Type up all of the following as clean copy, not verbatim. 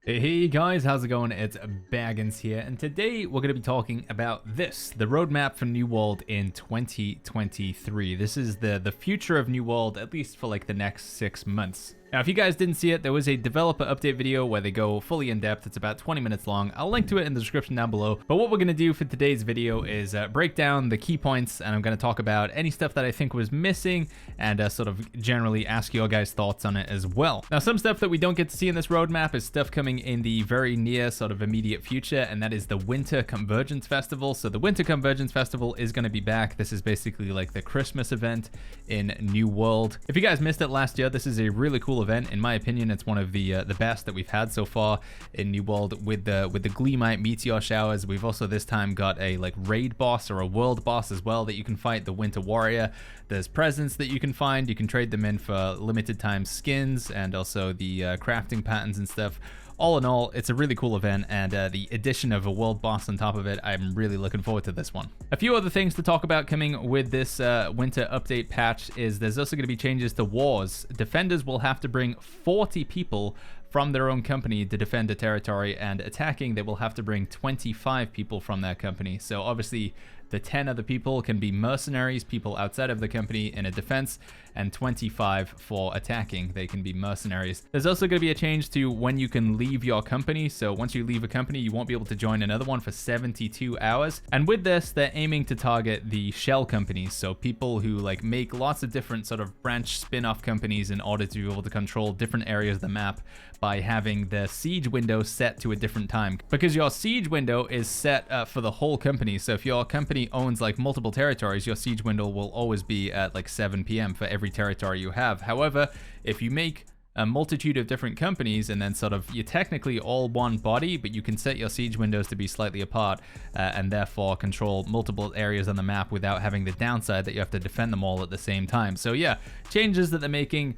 Hey guys, how's it going? It's Baggins here, and today we're going to be talking about this, the roadmap for New World in 2023. This is the future of New World, at least for like the next 6 months. Now, if you guys didn't see it, there was a developer update video where they go fully in depth. It's about 20 minutes long. I'll link to it in the description down below. But what we're going to do for today's video is break down the key points, and I'm going to talk about any stuff that I think was missing and sort of generally ask your guys' thoughts on it as well. Now, some stuff that we don't get to see in this roadmap is stuff coming in the very near sort of immediate future, and that is the Winter Convergence Festival. So the Winter Convergence Festival is going to be back. This is basically like the Christmas event in New World. If you guys missed it last year, this is a really cool event. In my opinion, it's one of the best that we've had so far in New World with the Gleamite meteor showers. We've also this time got a like raid boss or a world boss as well that you can fight, the Winter Warrior. There's presents that you can find. You can trade them in for limited time skins and also the crafting patterns and stuff. All in all, it's a really cool event, and the addition of a world boss on top of it, I'm really looking forward to this one. A few other things to talk about coming with this winter update patch is there's also going to be changes to wars. Defenders will have to bring 40 people from their own company to defend a territory, and attacking, they will have to bring 25 people from their company. So obviously, the 10 other people can be mercenaries, people outside of the company in a defense, and 25 for attacking. They can be mercenaries. There's also going to be a change to when you can leave your company. So once you leave a company, you won't be able to join another one for 72 hours. And with this, they're aiming to target the shell companies. So people who like make lots of different sort of branch spin-off companies in order to be able to control different areas of the map by having the siege window set to a different time. Because your siege window is set for the whole company. So if your company owns like multiple territories, your siege window will always be at like 7 p.m. for every territory you have. However, if you make a multitude of different companies and then sort of you're technically all one body, but you can set your siege windows to be slightly apart and therefore control multiple areas on the map without having the downside that you have to defend them all at the same time. So yeah, changes that they're making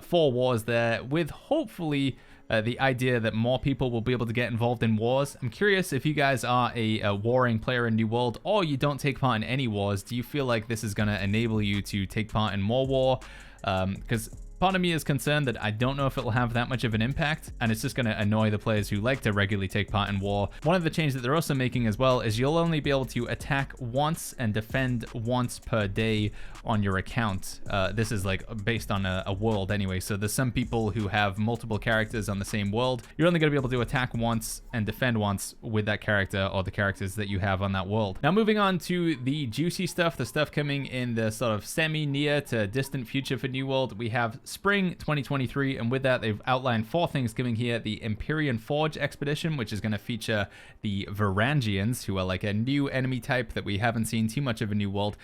for wars there, with hopefully the idea that more people will be able to get involved in wars. I'm curious if you guys are a warring player in New World, or you don't take part in any wars. Do you feel like this is going to enable you to take part in more war? Because part of me is concerned that I don't know if it'll have that much of an impact, and it's just going to annoy the players who like to regularly take part in war. One of the changes that they're also making as well is you'll only be able to attack once and defend once per day on your account. This is like based on a world anyway, so there's some people who have multiple characters on the same world. You're only going to be able to attack once and defend once with that character or the characters that you have on that world. Now moving on to the juicy stuff, the stuff coming in the sort of semi-near to distant future for New World, we have Spring 2023, and with that they've outlined 4 things coming here. The Empyrean Forge expedition, which is going to feature the Varangians, who are like a new enemy type that we haven't seen too much of in New World.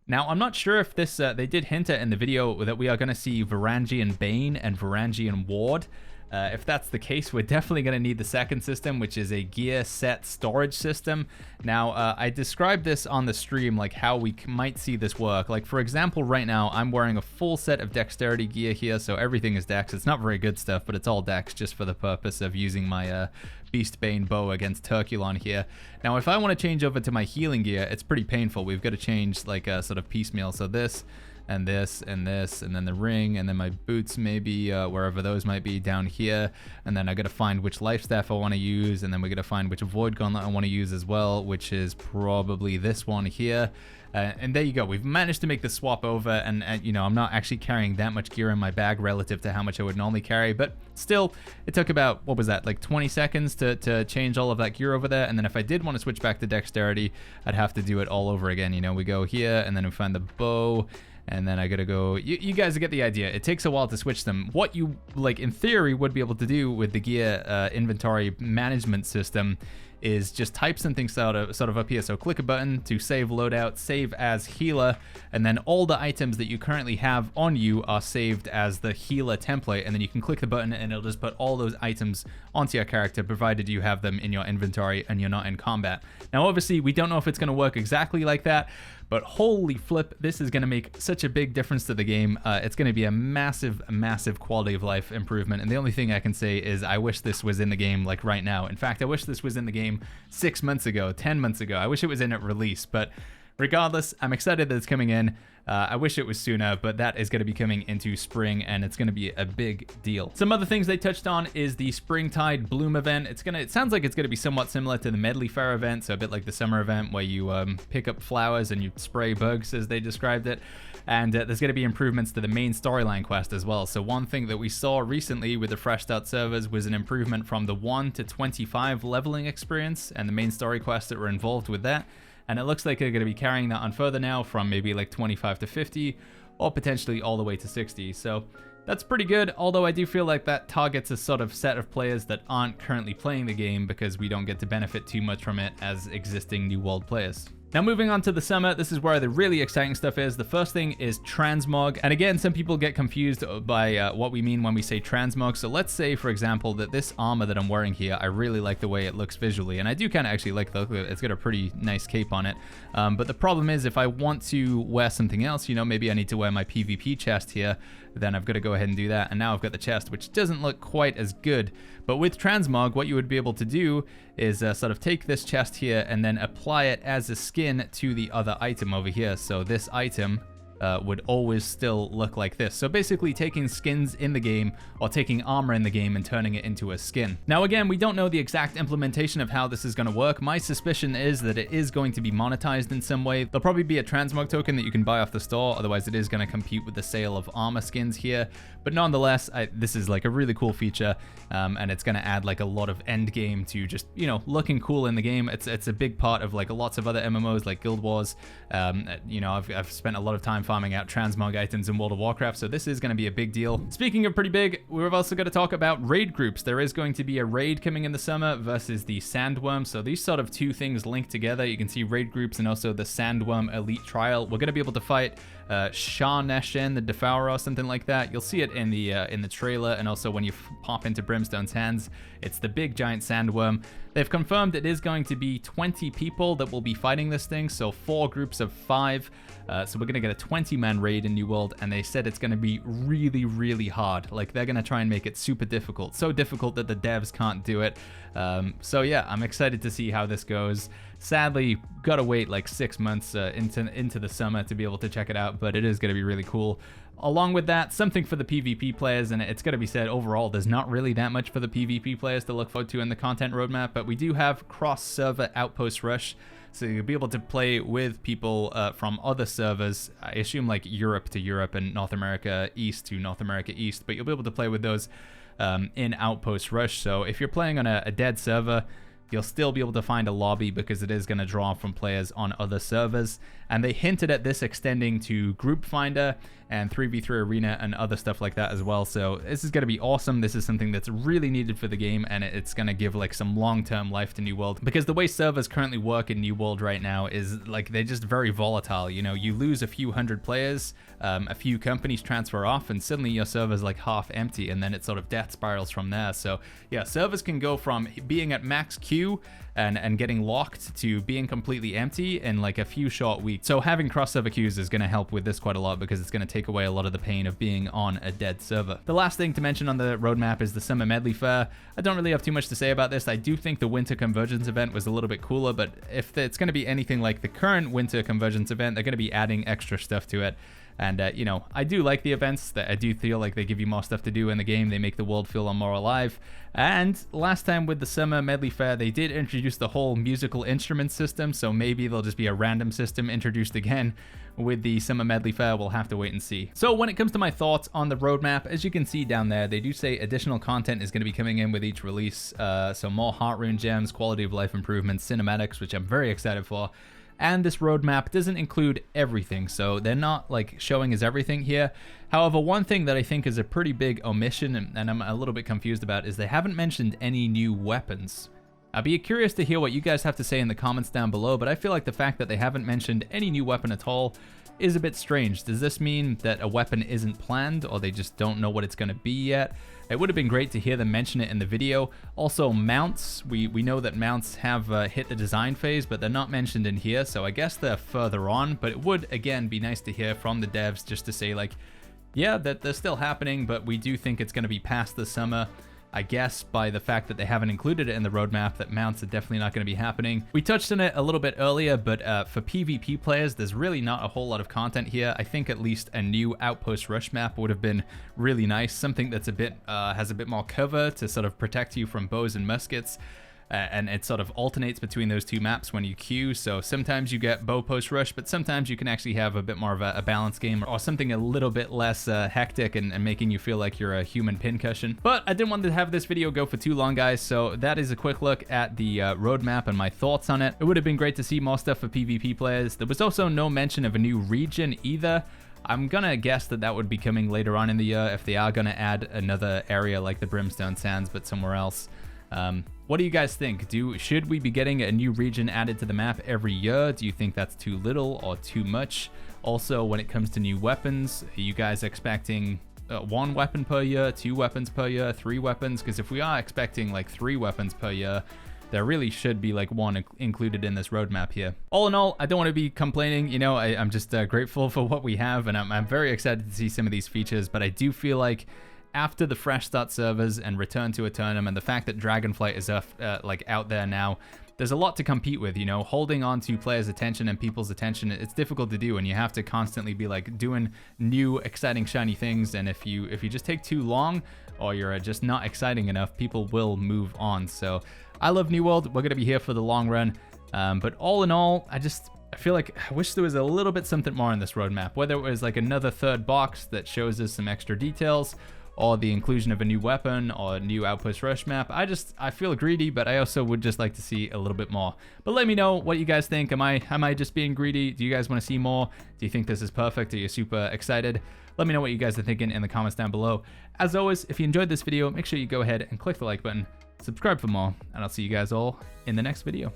Now, I'm not sure if this, they did hint at in the video that we are going to see Varangian Bane and Varangian Ward. If that's the case, we're definitely going to need the second system, which is a gear set storage system. Now, I described this on the stream, like how we might see this work. Like, for example, right now, I'm wearing a full set of dexterity gear here, so everything is dex. It's not very good stuff, but it's all dex just for the purpose of using my Beastbane bow against Turkulon here. Now, if I want to change over to my healing gear, it's pretty painful. We've got to change like a sort of piecemeal. So this, and this, and this, and then the ring, and then my boots maybe, wherever those might be down here. And then I gotta find which life staff I want to use, and then we gotta find which void gauntlet I want to use as well, which is probably this one here. And there you go. We've managed to make the swap over, and you know, I'm not actually carrying that much gear in my bag relative to how much I would normally carry, but still, it took about, what was that, like 20 seconds to change all of that gear over there. And then if I did want to switch back to dexterity, I'd have to do it all over again. You know, we go here, and then we find the bow, and then I gotta go, you guys get the idea. It takes a while to switch them. What you, like, in theory, would be able to do with the gear inventory management system is just type something sort of up here. So click a button to save loadout, save as healer, and then all the items that you currently have on you are saved as the healer template, and then you can click the button and it'll just put all those items onto your character, provided you have them in your inventory and you're not in combat. Now obviously we don't know if it's going to work exactly like that, but holy flip, this is going to make such a big difference to the game. It's going to be a massive, massive quality of life improvement. And the only thing I can say is I wish this was in the game like right now. In fact, I wish this was in the game 6 months ago, 10 months ago. I wish it was in at release, but Regardless, I'm excited that it's coming in. I wish it was sooner, but that is going to be coming into spring, and it's going to be a big deal. Some other things they touched on is the Springtide Bloom event. It sounds like it's going to be somewhat similar to the Medley Fair event, so a bit like the summer event where you pick up flowers and you spray bugs, as they described it. And there's going to be improvements to the main storyline quest as well. So one thing that we saw recently with the Fresh Start servers was an improvement from the 1 to 25 leveling experience and the main story quests that were involved with that. And it looks like they're going to be carrying that on further now from maybe like 25 to 50 or potentially all the way to 60. So that's pretty good, although I do feel like that targets a sort of set of players that aren't currently playing the game because we don't get to benefit too much from it as existing New World players. Now moving on to the summer, this is where the really exciting stuff is. The first thing is transmog. And again, some people get confused by what we mean when we say transmog. So let's say, for example, that this armor that I'm wearing here, I really like the way it looks visually. And I do kind of actually like the look of it. It's got a pretty nice cape on it. But the problem is if I want to wear something else, maybe I need to wear my PvP chest here, then I've got to go ahead and do that. And now I've got the chest, which doesn't look quite as good. But with transmog, what you would be able to do is sort of take this chest here and then apply it as a skin to the other item over here. So this item would always still look like this. So basically taking skins in the game or taking armor in the game and turning it into a skin. Now again, we don't know the exact implementation of how this is going to work. My suspicion is that it is going to be monetized in some way. There'll probably be a transmog token that you can buy off the store, otherwise it is going to compete with the sale of armor skins here. But nonetheless, this is like a really cool feature, and it's going to add like a lot of end game to just, looking cool in the game. It's a big part of like lots of other MMOs like Guild Wars. I've spent a lot of time farming out transmog items in World of Warcraft, so this is going to be a big deal. Speaking of pretty big, we're also going to talk about raid groups. There is going to be a raid coming in the summer versus the Sandworm, so these sort of two things linked together. You can see raid groups and also the Sandworm Elite Trial. We're going to be able to fight Shah Neshen, the Devourer, or something like that. You'll see it in the trailer, and also when you pop into Brimstone's hands, it's the big giant sandworm. They've confirmed it is going to be 20 people that will be fighting this thing, so 4 groups of 5. So we're going to get a 20-man raid in New World, and they said it's going to be really, really hard. Like, they're going to try and make it super difficult. So difficult that the devs can't do it. So yeah, I'm excited to see how this goes. Sadly, gotta wait like 6 months into the summer to be able to check it out, but it is going to be really cool. Along with that, something for the PvP players, and it's got to be said, overall, there's not really that much for the PvP players to look forward to in the content roadmap, but we do have cross-server Outpost Rush, so you'll be able to play with people from other servers, I assume like Europe to Europe and North America East to North America East, but you'll be able to play with those in Outpost Rush. So if you're playing on a dead server, you'll still be able to find a lobby because it is going to draw from players on other servers. And they hinted at this extending to Group Finder and 3v3 Arena and other stuff like that as well. So this is going to be awesome. This is something that's really needed for the game, and it's going to give like some long-term life to New World, because the way servers currently work in New World right now is like they're just very volatile. You lose a few hundred players, a few companies transfer off, and suddenly your server's like half empty, and then it sort of death spirals from there. So yeah, servers can go from being at max queue and getting locked to being completely empty in like a few short weeks. So having cross-server queues is going to help with this quite a lot, because it's going to take away a lot of the pain of being on a dead server. The last thing to mention on the roadmap is the Summer Medley Fair. I don't really have too much to say about this. I do think the Winter Convergence event was a little bit cooler, but if it's going to be anything like the current Winter Convergence event, they're going to be adding extra stuff to it. And, I do like the events. That I do feel like they give you more stuff to do in the game. They make the world feel more alive. And last time with the Summer Medley Fair, they did introduce the whole musical instrument system, so maybe there'll just be a random system introduced again with the Summer Medley Fair. We'll have to wait and see. So when it comes to my thoughts on the roadmap, as you can see down there, they do say additional content is going to be coming in with each release. So more Heart Rune gems, quality of life improvements, cinematics, which I'm very excited for. And this roadmap doesn't include everything, so they're not like showing us everything here. However, one thing that I think is a pretty big omission, and I'm a little bit confused about, is they haven't mentioned any new weapons. I'd be curious to hear what you guys have to say in the comments down below, but I feel like the fact that they haven't mentioned any new weapon at all is a bit strange. Does this mean that a weapon isn't planned, or they just don't know what it's going to be yet? It would have been great to hear them mention it in the video. Also, mounts. We know that mounts have hit the design phase, but they're not mentioned in here, so I guess they're further on. But it would, again, be nice to hear from the devs just to say, like, yeah, that they're still happening, but we do think it's going to be past the summer. I guess by the fact that they haven't included it in the roadmap that mounts are definitely not going to be happening. We touched on it a little bit earlier, but for PvP players, there's really not a whole lot of content here. I think at least a new Outpost Rush map would have been really nice, something that's a bit has a bit more cover to sort of protect you from bows and muskets. And it sort of alternates between those two maps when you queue, so sometimes you get bow post rush, but sometimes you can actually have a bit more of a balanced game, or something a little bit less hectic and making you feel like you're a human pincushion. But I didn't want to have this video go for too long, guys, so that is a quick look at the roadmap and my thoughts on it. It would have been great to see more stuff for PvP players. There was also no mention of a new region either. I'm gonna guess that would be coming later on in the year if they are gonna add another area like the Brimstone Sands, but somewhere else. What do you guys think? Should we be getting a new region added to the map every year? Do you think that's too little or too much? Also, when it comes to new weapons, are you guys expecting 1 weapon per year, 2 weapons per year, 3 weapons? Because if we are expecting like 3 weapons per year, there really should be like 1 included in this roadmap here. All in all, I don't want to be complaining, you know, I'm just grateful for what we have, and I'm very excited to see some of these features, but I do feel like after the fresh start servers and Return to Aeternum and the fact that Dragonflight is like out there now, there's a lot to compete with, you know. Holding on to players' attention and people's attention, it's difficult to do, and you have to constantly be like doing new exciting shiny things, and if you just take too long or you're just not exciting enough, people will move on. So I love New World. We're going to be here for the long run, but all in all, I feel like I wish there was a little bit something more in this roadmap, whether it was like another 3rd box that shows us some extra details, or the inclusion of a new weapon or a new Outpost Rush map. I feel greedy, but I also would just like to see a little bit more. But let me know what you guys think. Am I just being greedy? Do you guys want to see more? Do you think this is perfect? Are you super excited? Let me know what you guys are thinking in the comments down below. As always, if you enjoyed this video, make sure you go ahead and click the like button, subscribe for more, and I'll see you guys all in the next video.